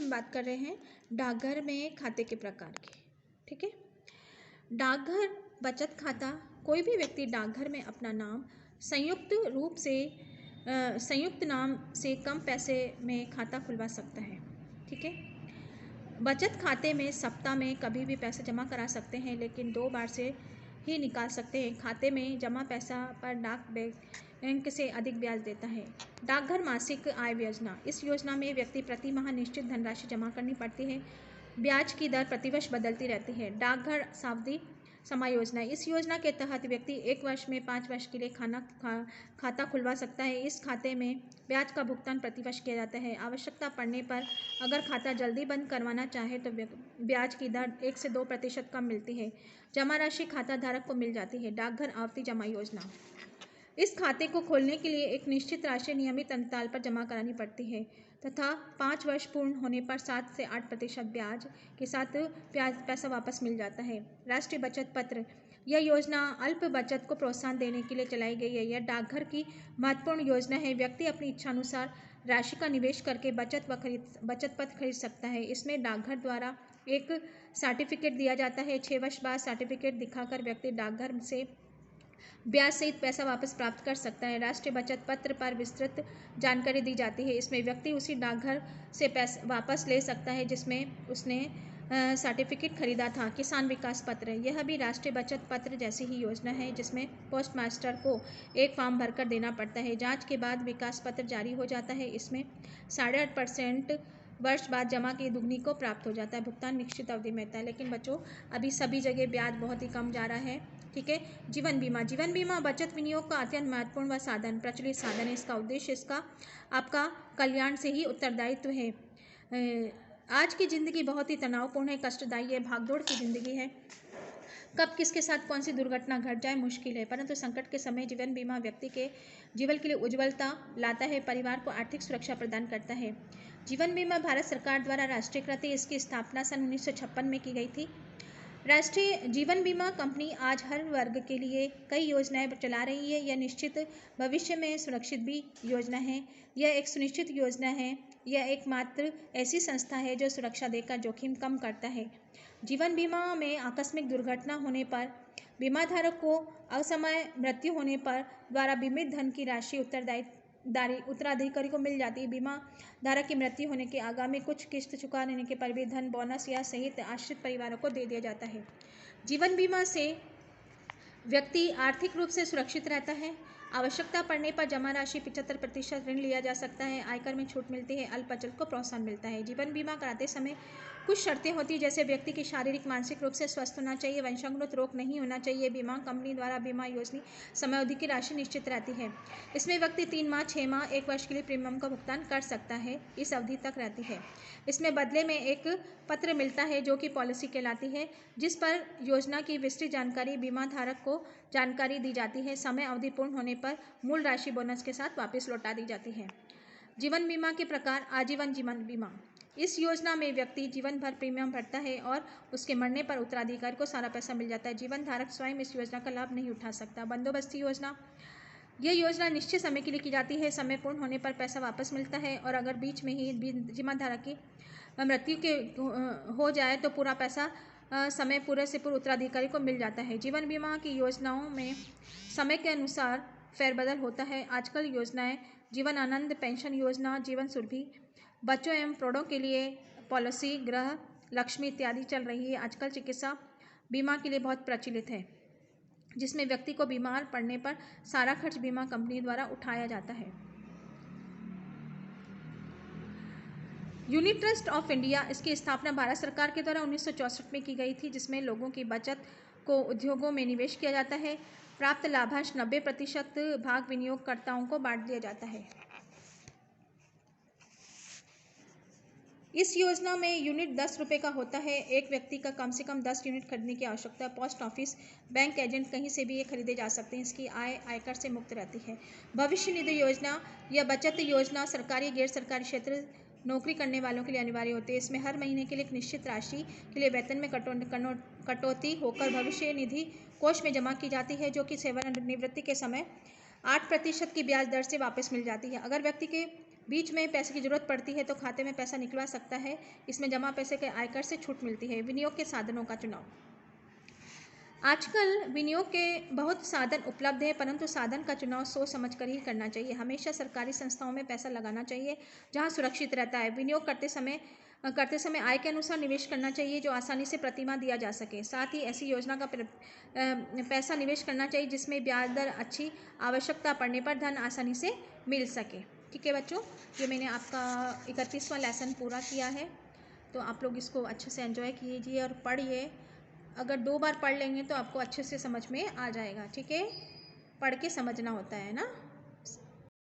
हम बात कर रहे हैं डाकघर में खाते के प्रकार की। ठीक है, डाकघर बचत खाता, कोई भी व्यक्ति डाकघर में अपना नाम संयुक्त नाम से कम पैसे में खाता खुलवा सकता है। ठीक है, बचत खाते में सप्ताह में कभी भी पैसे जमा करा सकते हैं, लेकिन 2 बार से ही निकाल सकते हैं। खाते में जमा पैसा पर डाक बैंक से अधिक ब्याज देता है। डाकघर मासिक आय योजना, इस योजना में व्यक्ति प्रति माह निश्चित धनराशि जमा करनी पड़ती है। ब्याज की दर प्रतिवर्ष बदलती रहती है। डाकघर सावधि समय योजना, इस योजना के तहत व्यक्ति 1 वर्ष में 5 वर्ष के लिए खाता खुलवा सकता है। इस खाते में ब्याज का भुगतान प्रतिवर्ष किया जाता है। आवश्यकता पड़ने पर अगर खाता जल्दी बंद करवाना चाहे तो ब्याज की दर 1 से 2% कम मिलती है। जमा राशि खाता धारक को मिल जाती है। डाकघर आवर्ती जमा योजना, इस खाते को खोलने के लिए एक निश्चित राशि नियमित अंतराल पर जमा करानी पड़ती है तथा 5 वर्ष पूर्ण होने पर 7 से 8% ब्याज के साथ पैसा वापस मिल जाता है। राष्ट्रीय बचत पत्र, यह योजना अल्प बचत को प्रोत्साहन देने के लिए चलाई गई है। यह डाकघर की महत्वपूर्ण योजना है। व्यक्ति अपनी इच्छानुसार राशि का निवेश करके बचत पत्र खरीद सकता है। इसमें डाकघर द्वारा एक सर्टिफिकेट दिया जाता है। 6 वर्ष बाद सर्टिफिकेट दिखाकर व्यक्ति डाकघर से ब्याज सहित पैसा वापस प्राप्त कर सकता है। राष्ट्रीय बचत पत्र पर विस्तृत जानकारी दी जाती है। इसमें व्यक्ति उसी डाकघर से पैसा वापस ले सकता है जिसमें उसने सर्टिफिकेट खरीदा था। किसान विकास पत्र, यह भी राष्ट्रीय बचत पत्र जैसी ही योजना है जिसमें पोस्टमास्टर को एक फॉर्म भरकर देना पड़ता है। जांच के बाद विकास पत्र जारी हो जाता है। इसमें 8.5% वर्ष बाद जमा की दुगनी को प्राप्त हो जाता है। भुगतान निश्चित अवधि में होता है। लेकिन बच्चों, अभी सभी जगह ब्याज बहुत ही कम जा रहा है। ठीक है, जीवन बीमा, जीवन बीमा बचत विनियोग का अत्यंत महत्वपूर्ण व प्रचलित साधन है। इसका उद्देश्य आपका कल्याण से ही उत्तरदायित्व है। आज की जिंदगी बहुत ही तनावपूर्ण है, कष्टदायी है, भागदौड़ की जिंदगी है। कब किसके साथ कौन सी दुर्घटना घट जाए मुश्किल है, परंतु संकट के समय जीवन बीमा व्यक्ति के जीवन के लिए उज्ज्वलता लाता है, परिवार को आर्थिक सुरक्षा प्रदान करता है। जीवन बीमा भारत सरकार द्वारा राष्ट्रीयकृत है। इसकी स्थापना सन 1956 में की गई थी। राष्ट्रीय जीवन बीमा कंपनी आज हर वर्ग के लिए कई योजनाएं चला रही है। यह निश्चित भविष्य में सुरक्षित भी योजना है। यह एक सुनिश्चित योजना है। यह एकमात्र ऐसी संस्था है जो सुरक्षा देकर जोखिम कम करता है। जीवन बीमा में आकस्मिक दुर्घटना होने पर बीमाधारक को असमय मृत्यु होने पर द्वारा बीमित धन की राशि उत्तराधिकारी को मिल जाती है। बीमा धारक की मृत्यु होने के आगामी कुछ किस्त चुका देने के पर भी धन बोनस या सहित आश्रित परिवारों को दे दिया जाता है। जीवन बीमा से व्यक्ति आर्थिक रूप से सुरक्षित रहता है। आवश्यकता पड़ने पर जमा राशि 75% ऋण लिया जा सकता है। आयकर में छूट मिलती है। अल्प बचत को प्रोत्साहन मिलता है। जीवन बीमा कराते समय कुछ शर्तें होती है, जैसे व्यक्ति की शारीरिक मानसिक रूप से स्वस्थ होना चाहिए, वंशानुगत रोग नहीं होना चाहिए। बीमा कंपनी द्वारा बीमा योजना समय अवधि की राशि निश्चित रहती है। इसमें व्यक्ति 3 माह, 6 माह, 1 वर्ष के लिए प्रीमियम का भुगतान कर सकता है। इस अवधि तक रहती है। इसमें बदले में एक पत्र मिलता है जो कि पॉलिसी कहलाती है, जिस पर योजना की विस्तृत जानकारी बीमा धारक को जानकारी दी जाती है। समय अवधि पूर्ण होने पर मूल राशि बोनस के साथ वापस लौटा दी जाती है। जीवन बीमा के प्रकार, आजीवन जीवन बीमा, इस योजना में व्यक्ति जीवन भर प्रीमियम भरता है और उसके मरने पर उत्तराधिकारी को सारा पैसा मिल जाता है। जीवन धारक स्वयं इस योजना का लाभ नहीं उठा सकता। बंदोबस्ती योजना, यह योजना निश्चित समय के लिए की जाती है। समय पूर्ण होने पर पैसा वापस मिलता है और अगर बीच में ही बीमा धारक की मृत्यु हो जाए तो पूरा पैसा समय पूरे से पूर्व उत्तराधिकारी को मिल जाता है। जीवन बीमा की योजनाओं में समय के अनुसार फेरबदल होता है। आजकल योजनाएं जीवन आनंद पेंशन योजना, जीवन सुरभि, बच्चों एवं प्रौढ़ों के लिए पॉलिसी, गृह लक्ष्मी इत्यादि चल रही है। आजकल चिकित्सा बीमा के लिए बहुत प्रचलित है, जिसमें व्यक्ति को बीमार पड़ने पर सारा खर्च बीमा कंपनी द्वारा उठाया जाता है। यूनिट ट्रस्ट ऑफ इंडिया, इसकी स्थापना भारत सरकार के द्वारा 1964 में की गई थी, जिसमें लोगों की बचत को उद्योगों में निवेश किया जाता है। प्राप्त लाभांश 90% भाग विनियोगकर्ताओं को बांट दिया जाता है। इस योजना में यूनिट 10 रुपये का होता है। एक व्यक्ति का कम से कम 10 यूनिट खरीदने की आवश्यकता है। पोस्ट ऑफिस, बैंक एजेंट, कहीं से भी ये खरीदे जा सकते हैं। इसकी आय आयकर से मुक्त रहती है। भविष्य निधि योजना, यह बचत योजना सरकारी गैर सरकारी क्षेत्र नौकरी करने वालों के लिए अनिवार्य होती है। इसमें हर महीने के लिए एक निश्चित राशि के लिए वेतन में कटौती होकर भविष्य निधि कोष में जमा की जाती है, जो कि सेवानिवृत्ति के समय 8% की ब्याज दर से वापस मिल जाती है। अगर व्यक्ति के बीच में पैसे की ज़रूरत पड़ती है तो खाते में पैसा निकलवा सकता है। इसमें जमा पैसे के आयकर से छूट मिलती है। विनियोग के साधनों का चुनाव। आजकल विनियोग के बहुत साधन उपलब्ध हैं, परंतु साधन का चुनाव सोच समझ कर ही करना चाहिए। हमेशा सरकारी संस्थाओं में पैसा लगाना चाहिए जहां सुरक्षित रहता है। विनियोग करते समय आय के अनुसार निवेश करना चाहिए जो आसानी से प्रतिमाह दिया जा सके। साथ ही ऐसी योजना का पैसा निवेश करना चाहिए जिसमें ब्याज दर अच्छी, आवश्यकता पड़ने पर धन आसानी से मिल सके। ठीक है बच्चों, ये मैंने आपका 31वां लेसन पूरा किया है, तो आप लोग इसको अच्छे से एंजॉय कीजिए और पढ़िए। अगर 2 बार पढ़ लेंगे तो आपको अच्छे से समझ में आ जाएगा। ठीक है, पढ़ के समझना होता है ना।